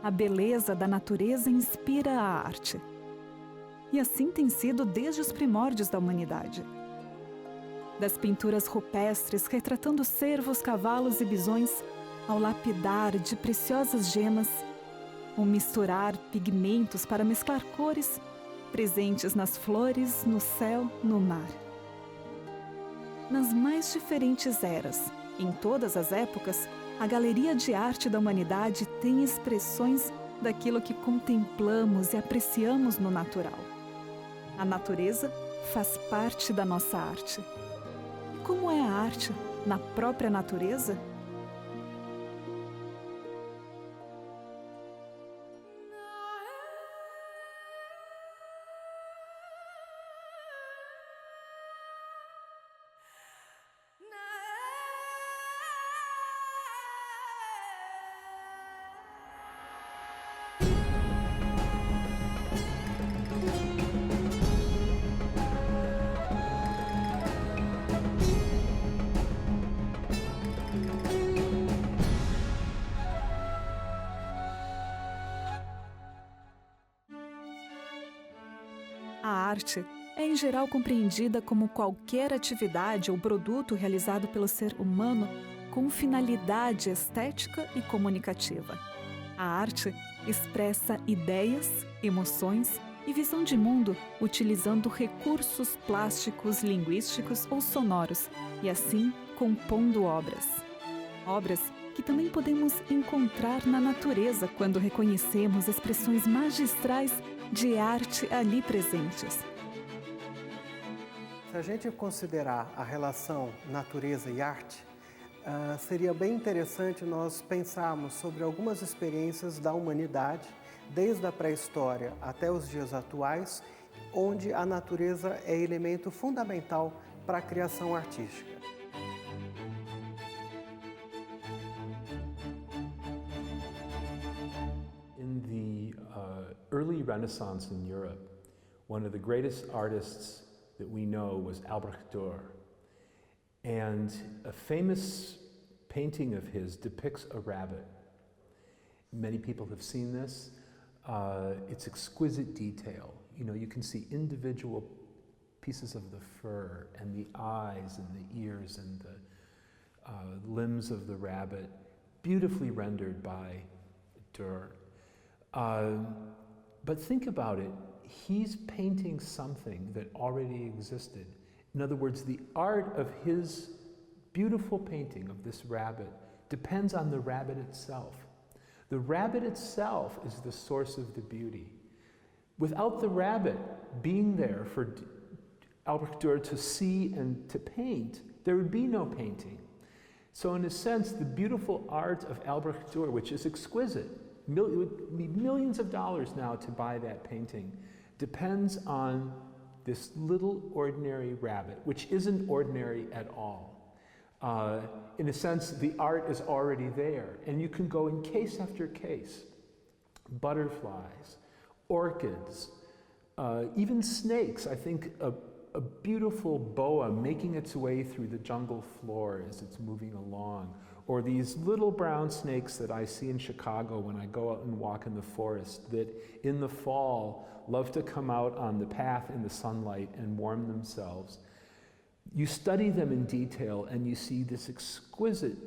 A beleza da natureza inspira a arte. E assim tem sido desde os primórdios da humanidade. Das pinturas rupestres retratando cervos, cavalos e bisões, ao lapidar de preciosas gemas, ou misturar pigmentos para mesclar cores, presentes nas flores, no céu, no mar. Nas mais diferentes eras, em todas as épocas, a galeria de arte da humanidade tem expressões daquilo que contemplamos e apreciamos no natural. A natureza faz parte da nossa arte. E como é a arte na própria natureza? A arte é em geral compreendida como qualquer atividade ou produto realizado pelo ser humano com finalidade estética e comunicativa. A arte expressa ideias, emoções e visão de mundo utilizando recursos plásticos, linguísticos ou sonoros e assim compondo obras. Obras que também podemos encontrar na natureza quando reconhecemos expressões magistrais de arte ali presentes. Se a gente considerar a relação natureza e arte, seria bem interessante nós pensarmos sobre algumas experiências da humanidade, desde a pré-história até os dias atuais, onde a natureza é elemento fundamental para a criação artística. In the early Renaissance in Europe, one of the greatest artists that we know was Albrecht Dürer. And a famous painting of his depicts a rabbit. Many people have seen this. It's exquisite detail. You know, you can see individual pieces of the fur and the eyes and the ears and the limbs of the rabbit, beautifully rendered by Dürer. But think about it, he's painting something that already existed. In other words, the art of his beautiful painting of this rabbit depends on the rabbit itself. The rabbit itself is the source of the beauty. Without the rabbit being there for Albrecht Dürer to see and to paint, there would be no painting. So in a sense, the beautiful art of Albrecht Dürer, which is exquisite, it would need millions of dollars now to buy that painting, depends on this little ordinary rabbit, which isn't ordinary at all. In a sense, the art is already there, and you can go in case after case. Butterflies, orchids, even snakes. I think a beautiful boa making its way through the jungle floor as it's moving along, or these little brown snakes that I see in Chicago when I go out and walk in the forest that in the fall love to come out on the path in the sunlight and warm themselves. You study them in detail and you see this exquisite,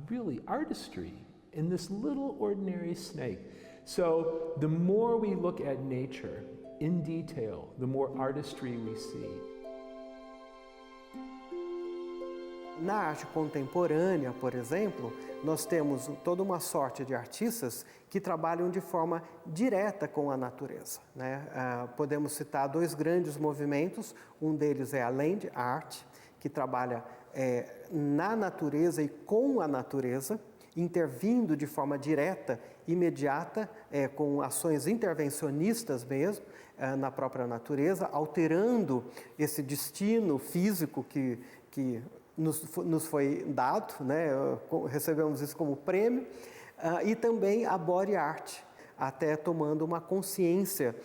really artistry in this little ordinary snake. So the more we look at nature in detail, the more artistry we see. Na arte contemporânea, por exemplo, nós temos toda uma sorte de artistas que trabalham de forma direta com a natureza, né? Podemos citar dois grandes movimentos, um deles é a Land Art, que trabalha na natureza e com a natureza, intervindo de forma direta, imediata, com ações intervencionistas mesmo, na própria natureza, alterando esse destino físico que nos foi dado, né? Recebemos isso como prêmio, e também a Body Art, até tomando uma consciência,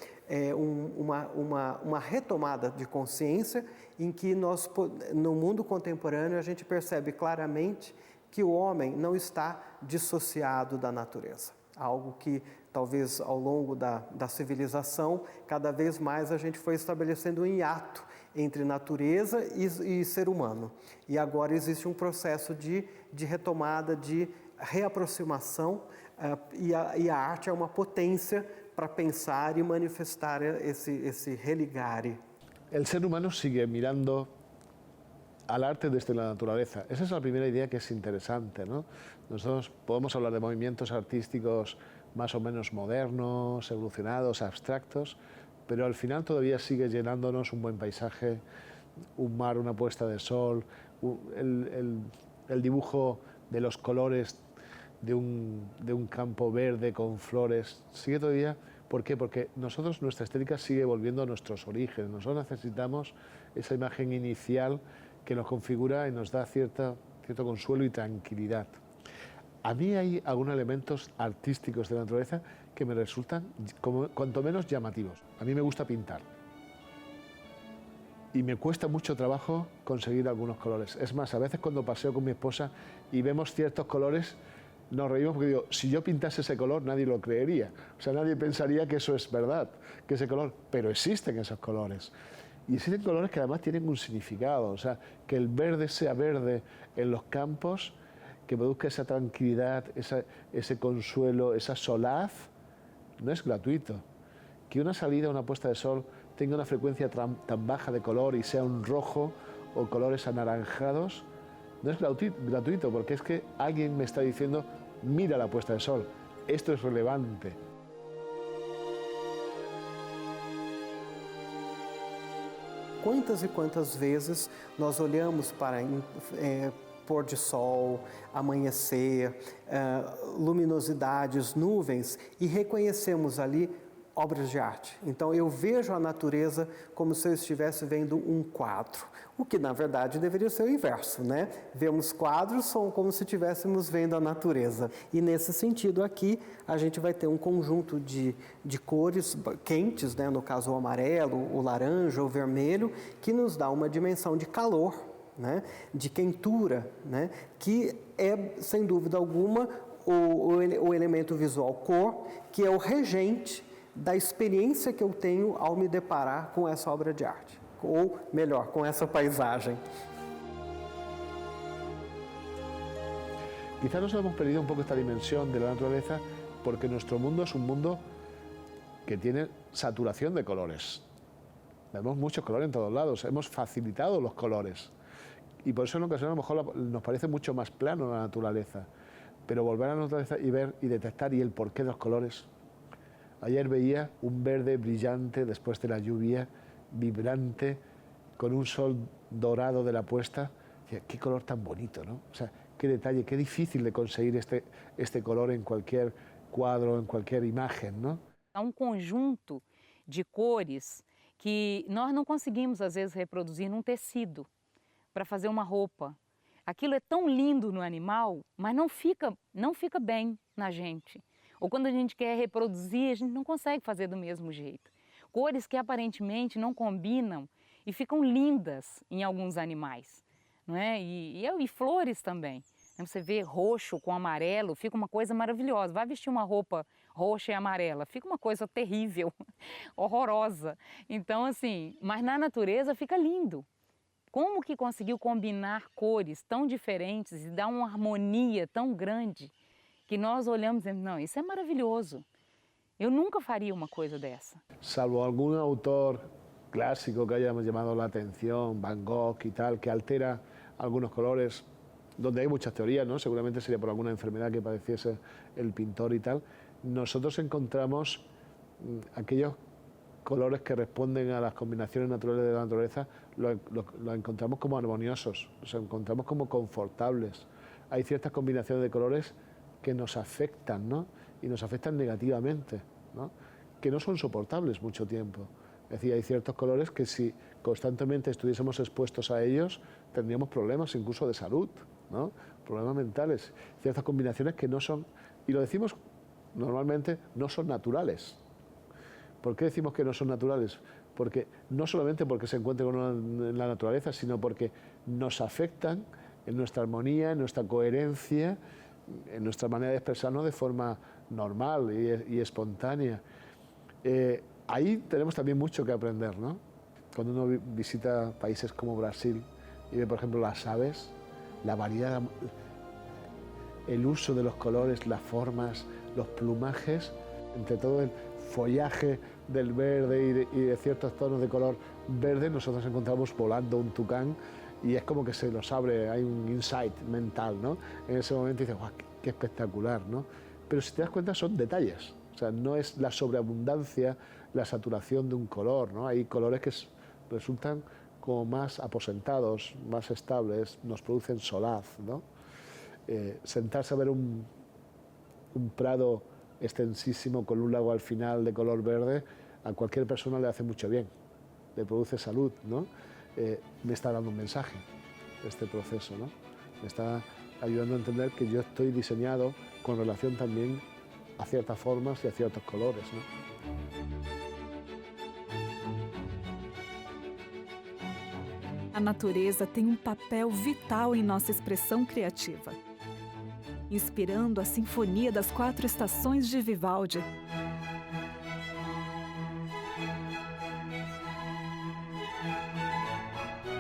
uma retomada de consciência em que nós, no mundo contemporâneo, a gente percebe claramente que o homem não está dissociado da natureza. algo que talvez ao longo da civilização, cada vez mais a gente foi estabelecendo um hiato entre natureza e ser humano. E agora existe um processo de retomada, de reaproximação, e a arte é uma potência para pensar y manifestar ese religare. El ser humano sigue mirando al arte desde la naturaleza. Esa es la primera idea que es interesante, ¿no? Nosotros podemos hablar de movimientos artísticos más o menos modernos, evolucionados, abstractos, pero al final todavía sigue llenándonos un buen paisaje, un mar, una puesta de sol, el dibujo de los colores de un campo verde con flores. Sigue todavía. ¿Por qué? Porque nosotros, nuestra estética sigue volviendo a nuestros orígenes. Nosotros necesitamos esa imagen inicial que nos configura y nos da cierto consuelo y tranquilidad. A mí hay algunos elementos artísticos de la naturaleza que me resultan cuanto menos llamativos. A mí me gusta pintar. Y me cuesta mucho trabajo conseguir algunos colores. Es más, a veces cuando paseo con mi esposa y vemos ciertos colores, nos reímos porque digo, si yo pintase ese color nadie lo creería. O sea, nadie pensaría que eso es verdad, que ese color, pero existen esos colores. Y existen colores que además tienen un significado, o sea, que el verde sea verde en los campos, que produzca esa tranquilidad, ese consuelo, esa solaz, no es gratuito. Que una salida, una puesta de sol tenga una frecuencia tan baja de color y sea un rojo o colores anaranjados, no es gratuito, porque es que alguien me está diciendo, mira la puesta de sol, esto es relevante. Quantas e quantas vezes nós olhamos para pôr de sol, amanhecer, luminosidades, nuvens e reconhecemos ali obras de arte. Então eu vejo a natureza como se eu estivesse vendo um quadro, o que na verdade deveria ser o inverso, né? Vemos quadros como se estivéssemos vendo a natureza. E nesse sentido aqui a gente vai ter um conjunto de cores quentes, né? No caso o amarelo, o laranja, o vermelho, que nos dá uma dimensão de calor, né? De quentura, né? Que é sem dúvida alguma o elemento visual cor, que é o regente da experiência que eu tenho ao me deparar com essa obra de arte, ou melhor, com essa paisagem. Quizá nos hemos perdido un poco esta dimensión de la naturaleza porque nuestro mundo es un mundo que tiene saturación de colores. Vemos muchos colores en todos lados, hemos facilitado los colores y por eso en ocasiones a lo mejor nos parece mucho más plano la naturaleza, pero volver a la naturaleza y ver y detectar y el porqué de los colores. Ayer veía un verde brillante después de la lluvia, vibrante, con un sol dorado de la puesta. Qué color tan bonito, ¿no? O sea, qué detalle, qué difícil de conseguir este color en cualquier cuadro, en cualquier imagen, ¿no? Há conjunto de cores que nós não conseguimos, às vezes, reproduzir num tecido para fazer uma roupa. Aquilo é tão lindo no animal, mas não fica bem na gente. Ou quando a gente quer reproduzir, a gente não consegue fazer do mesmo jeito. Cores que aparentemente não combinam e ficam lindas em alguns animais, não é? E flores também. Você vê roxo com amarelo, fica uma coisa maravilhosa. Vai vestir uma roupa roxa e amarela, fica uma coisa terrível, horrorosa. Então, assim, mas na natureza fica lindo. Como que conseguiu combinar cores tão diferentes e dar uma harmonia tão grande que nós olhamos e dizemos, não, isso é maravilhoso. Eu nunca faria uma coisa dessa. Salvo algún autor clásico que haya llamado la atención, Van Gogh y tal, que altera algunos colores, donde hay muchas teorías, ¿no? Seguramente sería por alguna enfermedad que padeciese el pintor y tal. Nosotros encontramos aquellos colores que responden a las combinaciones naturales de la naturaleza, los encontramos como armoniosos, los encontramos como confortables. Hay ciertas combinaciones de colores que nos afectan, ¿no? Y nos afectan negativamente, ¿no? Que no son soportables mucho tiempo. Es decir, hay ciertos colores que si constantemente estuviésemos expuestos a ellos, tendríamos problemas incluso de salud, ¿no? Problemas mentales. Ciertas combinaciones que no son, y lo decimos normalmente, no son naturales. ¿Por qué decimos que no son naturales? Porque no solamente porque se encuentran en la naturaleza, sino porque nos afectan en nuestra armonía, en nuestra coherencia, en nuestra manera de expresarnos de forma normal y espontánea. Ahí tenemos también mucho que aprender, ¿no? Cuando uno visita países como Brasil y ve, por ejemplo, las aves, la variedad, el uso de los colores, las formas, los plumajes, entre todo el follaje del verde y de ciertos tonos de color verde, nosotros encontramos volando un tucán y es como que se nos abre, hay un insight mental, ¿no? En ese momento dices, ¡guau, qué espectacular!, ¿no? Pero si te das cuenta son detalles, o sea, no es la sobreabundancia, la saturación de un color, ¿no? Hay colores que resultan como más aposentados, más estables, nos producen solaz, ¿no? Sentarse a ver un prado extensísimo con un lago al final de color verde, a cualquier persona le hace mucho bien, le produce salud, ¿no? Me está dando un mensaje este proceso, ¿no? Me está ayudando a entender que yo estoy diseñado con relación también a ciertas formas y a ciertos colores, ¿no? A natureza tem papel vital em nossa expressão criativa, inspirando a Sinfonia das 4 Estações de Vivaldi.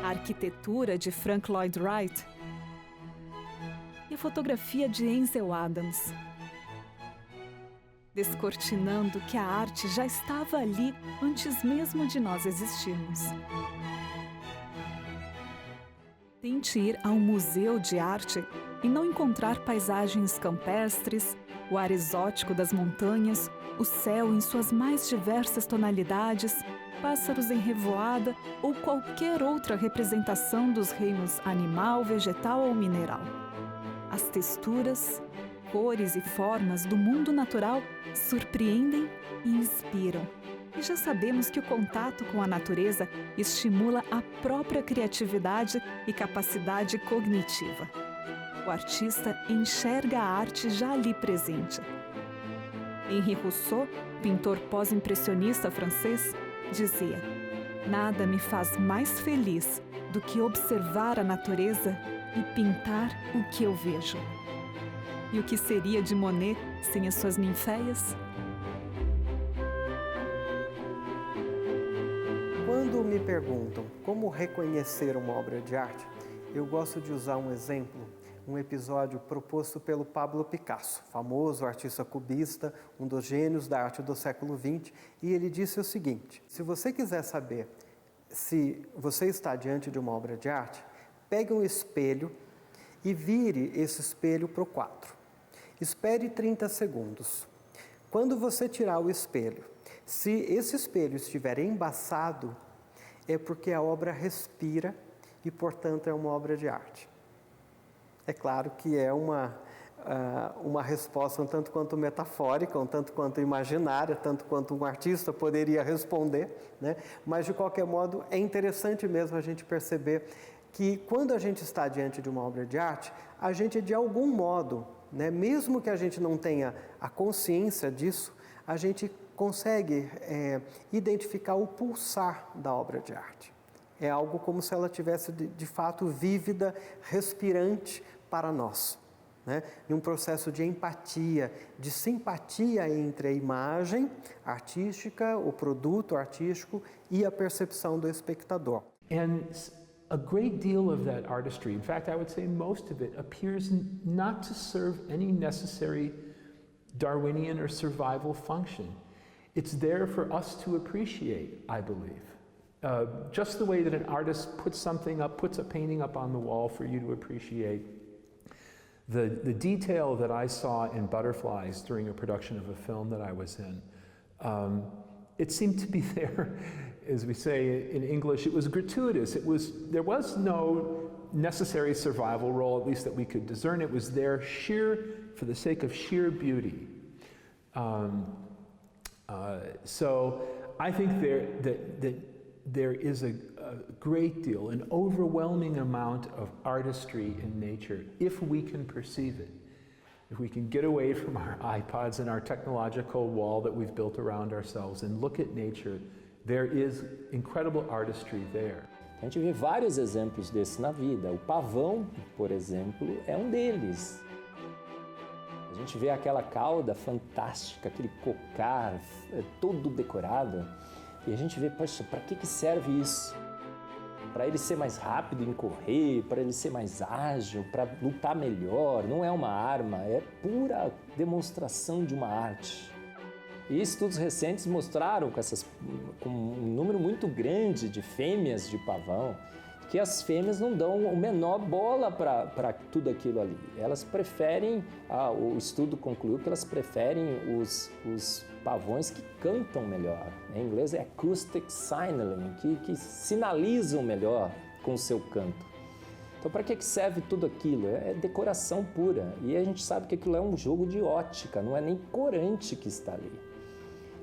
A arquitetura de Frank Lloyd Wright e a fotografia de Ansel Adams, descortinando que a arte já estava ali antes mesmo de nós existirmos. Tente ir a um museu de arte e não encontrar paisagens campestres, o ar exótico das montanhas, o céu em suas mais diversas tonalidades, pássaros em revoada ou qualquer outra representação dos reinos animal, vegetal ou mineral. As texturas, cores e formas do mundo natural surpreendem e inspiram. E já sabemos que o contato com a natureza estimula a própria criatividade e capacidade cognitiva. O artista enxerga a arte já ali presente. Henri Rousseau, pintor pós-impressionista francês, dizia: "Nada me faz mais feliz do que observar a natureza e pintar o que eu vejo." E o que seria de Monet sem as suas ninféias? Quando me perguntam como reconhecer uma obra de arte, eu gosto de usar um exemplo, um episódio proposto pelo Pablo Picasso, famoso artista cubista, um dos gênios da arte do século XX, e ele disse o seguinte: se você quiser saber se você está diante de uma obra de arte, pegue um espelho e vire esse espelho para o quadro. Espere 30 segundos. Quando você tirar o espelho, se esse espelho estiver embaçado, é porque a obra respira e, portanto, é uma obra de arte. É claro que é uma resposta um tanto quanto metafórica, um tanto quanto imaginária, tanto quanto um artista poderia responder, né? Mas, de qualquer modo, é interessante mesmo a gente perceber que, quando a gente está diante de uma obra de arte, a gente, de algum modo, né, mesmo que a gente não tenha a consciência disso, a gente consegue identificar o pulsar da obra de arte. É algo como se ela tivesse, de fato, vívida, respirante para nós, né? Em um processo de empatia, de simpatia entre a imagem artística, o produto artístico e a percepção do espectador. And a great deal of that artistry, in fact, I would say most of it, appears not to serve any necessary Darwinian or survival function. It's there for us to appreciate, I believe. Just the way that an artist puts something up, puts a painting up on the wall for you to appreciate. The detail that I saw in butterflies during a production of a film that I was in, it seemed to be there, as we say in English, it was gratuitous. There was no necessary survival role, at least that we could discern. It was there for the sake of sheer beauty. So I think there is a great deal, an overwhelming amount of artistry in nature, if we can perceive it. If we can get away from our iPods and our technological wall that we've built around ourselves and look at nature, there is incredible artistry there. A gente vê vários exemplos desses na vida. O pavão, por exemplo, é um deles. gente vê aquela cauda fantástica, aquele cocar todo decorado, e a gente vê, poxa, para que serve isso? Para ele ser mais rápido em correr, para ele ser mais ágil, para lutar melhor. Não é uma arma, é pura demonstração de uma arte. E estudos recentes mostraram com um número muito grande de fêmeas de pavão, que as fêmeas não dão o menor bola para tudo aquilo ali. Elas preferem, o estudo concluiu que elas preferem os pavões que cantam melhor. Em inglês é acoustic signaling, que sinalizam melhor com o seu canto. Então, para que serve tudo aquilo? É decoração pura. E a gente sabe que aquilo é um jogo de ótica, não é nem corante que está ali.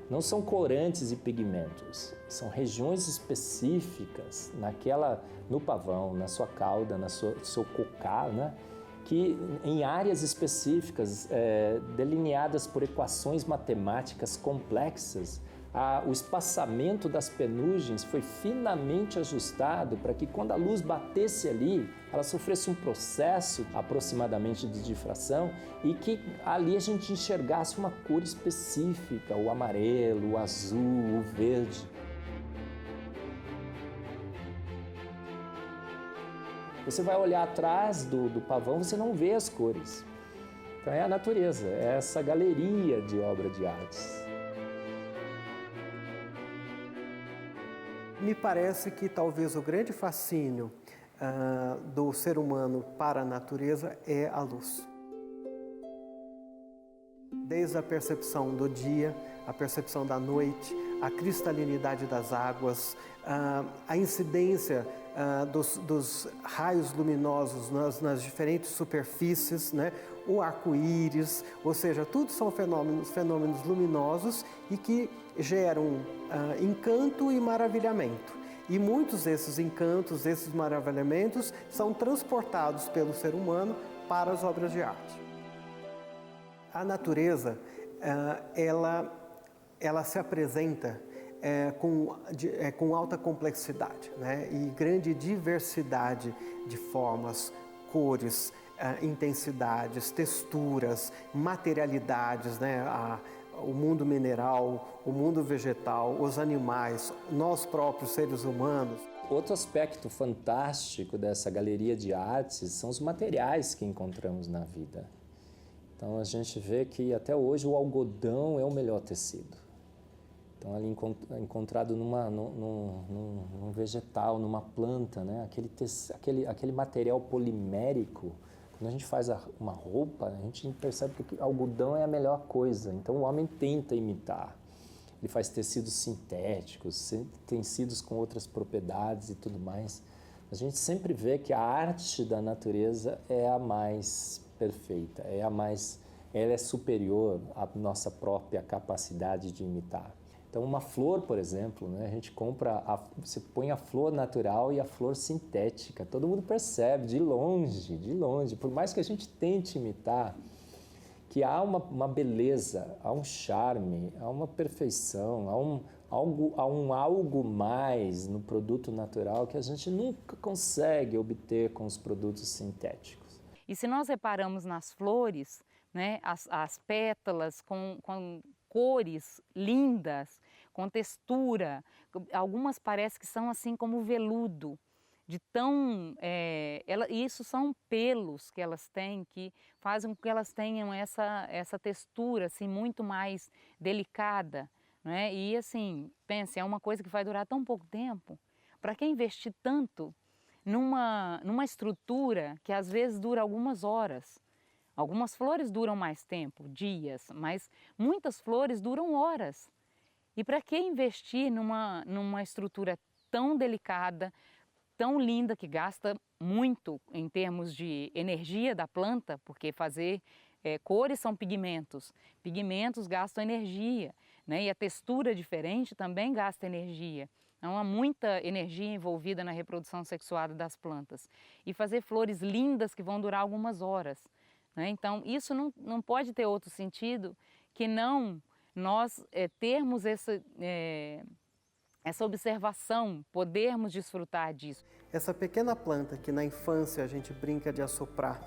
Não são corantes e pigmentos, são regiões específicas no pavão, na sua cauda, seu cocar, né? Que em áreas específicas, delineadas por equações matemáticas complexas, o espaçamento das penugens foi finamente ajustado para que quando a luz batesse ali, ela sofresse um processo aproximadamente de difração e que ali a gente enxergasse uma cor específica, o amarelo, o azul, o verde. Você vai olhar atrás do pavão, você não vê as cores. Então é a natureza, é essa galeria de obra de artes. Me parece que talvez o grande fascínio do ser humano para a natureza é a luz. Desde a percepção do dia, a percepção da noite, a cristalinidade das águas, a incidência dos raios luminosos nas diferentes superfícies, né? O arco-íris, ou seja, tudo são fenômenos luminosos e que geram encanto e maravilhamento. E muitos desses encantos, desses maravilhamentos, são transportados pelo ser humano para as obras de arte. A natureza, ela se apresenta com alta complexidade, né? E grande diversidade de formas, cores, intensidades, texturas, materialidades, né? O mundo mineral, o mundo vegetal, os animais, nós próprios seres humanos. Outro aspecto fantástico dessa galeria de artes são os materiais que encontramos na vida. Então a gente vê que até hoje o algodão é o melhor tecido. Então ali encontrado num vegetal, numa planta, né? Aquele material polimérico. Quando a gente faz uma roupa, a gente percebe que algodão é a melhor coisa. Então o homem tenta imitar. Ele faz tecidos sintéticos, tecidos com outras propriedades e tudo mais. A gente sempre vê que a arte da natureza é a mais perfeita, ela é superior à nossa própria capacidade de imitar. Então uma flor, por exemplo, né, a gente você põe a flor natural e a flor sintética, todo mundo percebe de longe, por mais que a gente tente imitar, que há uma beleza, há um charme, há uma perfeição, há um algo mais no produto natural que a gente nunca consegue obter com os produtos sintéticos. E se nós reparamos nas flores, né, as pétalas com cores lindas, com textura, algumas parecem que são assim como veludo, de tão... isso são pelos que elas têm, que fazem com que elas tenham essa textura assim, muito mais delicada. Né? E assim, pense, é uma coisa que vai durar tão pouco tempo. Para que investir tanto numa estrutura que às vezes dura algumas horas? Algumas flores duram mais tempo, dias, mas muitas flores duram horas. E para que investir numa estrutura tão delicada, tão linda, que gasta muito em termos de energia da planta, porque fazer cores são pigmentos, pigmentos gastam energia, né? E a textura diferente também gasta energia. Então há muita energia envolvida na reprodução sexuada das plantas. E fazer flores lindas que vão durar algumas horas. Né? Então isso não pode ter outro sentido que não nós termos essa observação, podermos desfrutar disso. Essa pequena planta que na infância a gente brinca de assoprar,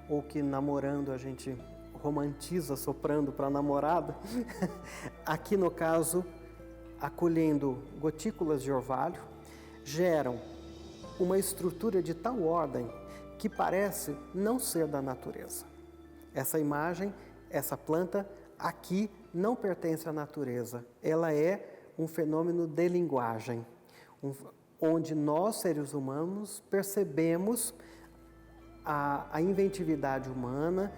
ou que namorando a gente romantiza soprando para a namorada, aqui no caso, acolhendo gotículas de orvalho, geram uma estrutura de tal ordem que parece não ser da natureza. Essa imagem, essa planta aqui não pertence à natureza, ela é um fenômeno de linguagem, onde nós, seres humanos, percebemos a inventividade humana,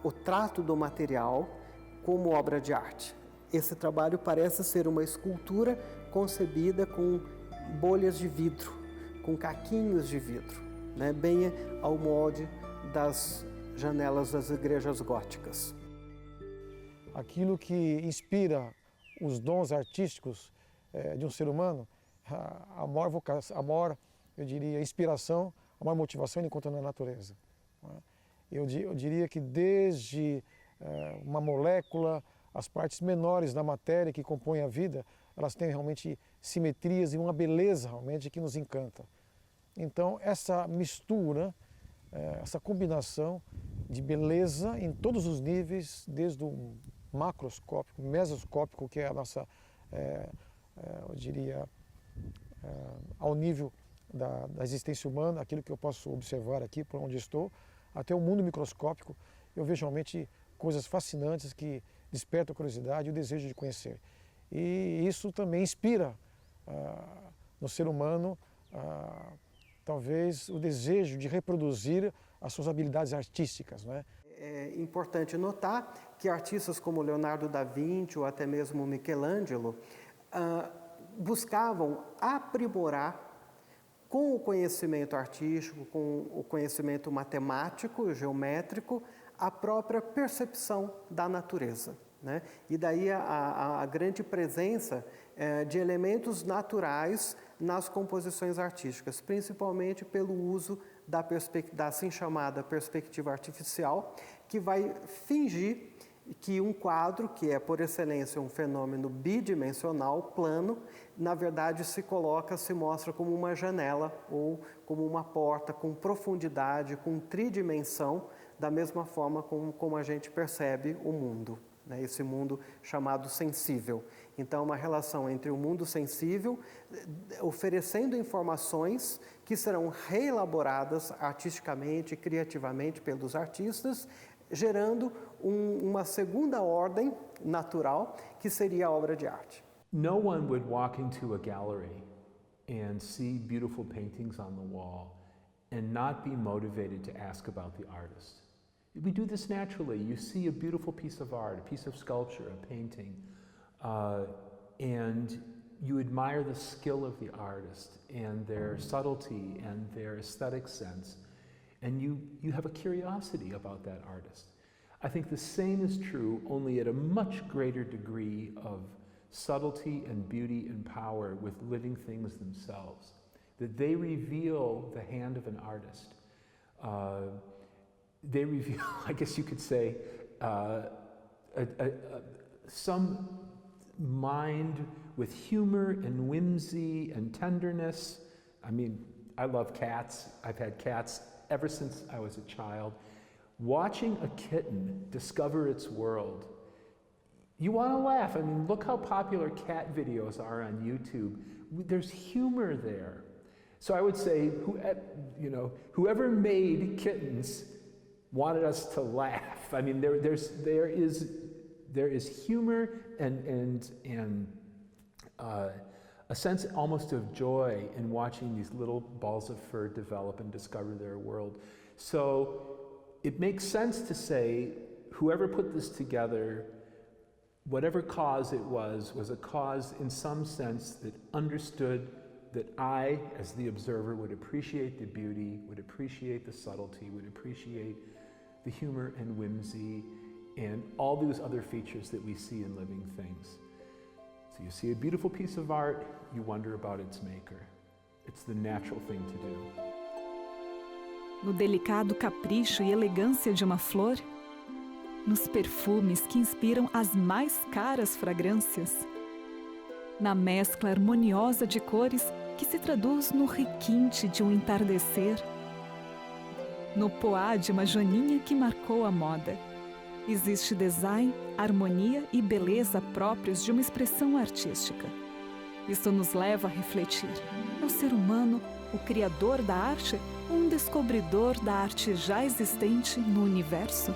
o trato do material como obra de arte. Esse trabalho parece ser uma escultura concebida com bolhas de vidro, com caquinhos de vidro, né? Bem ao molde das janelas das igrejas góticas. Aquilo que inspira os dons artísticos de um ser humano, a maior, eu diria, inspiração, a maior motivação ele encontra na natureza. Eu diria que desde uma molécula, as partes menores da matéria que compõem a vida, elas têm realmente simetrias e uma beleza realmente que nos encanta. Então essa mistura, essa combinação de beleza em todos os níveis, desde o macroscópico, mesoscópico, que é a nossa, eu diria, ao nível da existência humana, aquilo que eu posso observar aqui por onde estou, até o mundo microscópico, eu vejo realmente coisas fascinantes que despertam a curiosidade e o desejo de conhecer. E isso também inspira no ser humano talvez o desejo de reproduzir as suas habilidades artísticas, né? É importante notar que artistas como Leonardo da Vinci ou até mesmo Michelangelo buscavam aprimorar com o conhecimento artístico, com o conhecimento matemático, geométrico, a própria percepção da natureza, né? E daí a grande presença de elementos naturais nas composições artísticas, principalmente pelo uso da assim chamada perspectiva artificial, que vai fingir que um quadro, que é por excelência um fenômeno bidimensional, plano, na verdade se mostra como uma janela ou como uma porta com profundidade, com tridimensão, da mesma forma como a gente percebe o mundo, né? Esse mundo chamado sensível. Então, uma relação entre o mundo sensível, oferecendo informações que serão reelaboradas artisticamente, criativamente pelos artistas, gerando uma segunda ordem natural, que seria a obra de arte. No one would walk into a gallery and see beautiful paintings on the wall and not be motivated to ask about the artist. We do this naturally. You see a beautiful piece of art, a piece of sculpture, a painting, and you admire the skill of the artist and their subtlety and their aesthetic sense, and you have a curiosity about that artist. I think the same is true, only at a much greater degree of subtlety and beauty and power with living things themselves, that they reveal the hand of an artist. They reveal, I guess you could say, some mind with humor and whimsy and tenderness. I mean, I love cats. I've had cats ever since I was a child. Watching a kitten discover its world, you want to laugh. I mean, look how popular cat videos are on YouTube. There's humor there. So I would say, whoever made kittens wanted us to laugh. I mean, there is humor and a sense almost of joy in watching these little balls of fur develop and discover their world. So it makes sense to say, whoever put this together, whatever cause it was a cause in some sense that understood that I, as the observer, would appreciate the beauty, would appreciate the subtlety, would appreciate the humor and whimsy, and all those other features that we see in living things. So you see a beautiful piece of art, you wonder about its maker. It's the natural thing to do. No delicado capricho e elegância de uma flor, nos perfumes que inspiram as mais caras fragrâncias, na mescla harmoniosa de cores que se traduz no requinte de um entardecer, no poá de uma joaninha que marcou a moda, Existe design, harmonia e beleza próprios de uma expressão artística. Isso nos leva a refletir: é o ser humano o criador da arte ou um descobridor da arte já existente no universo?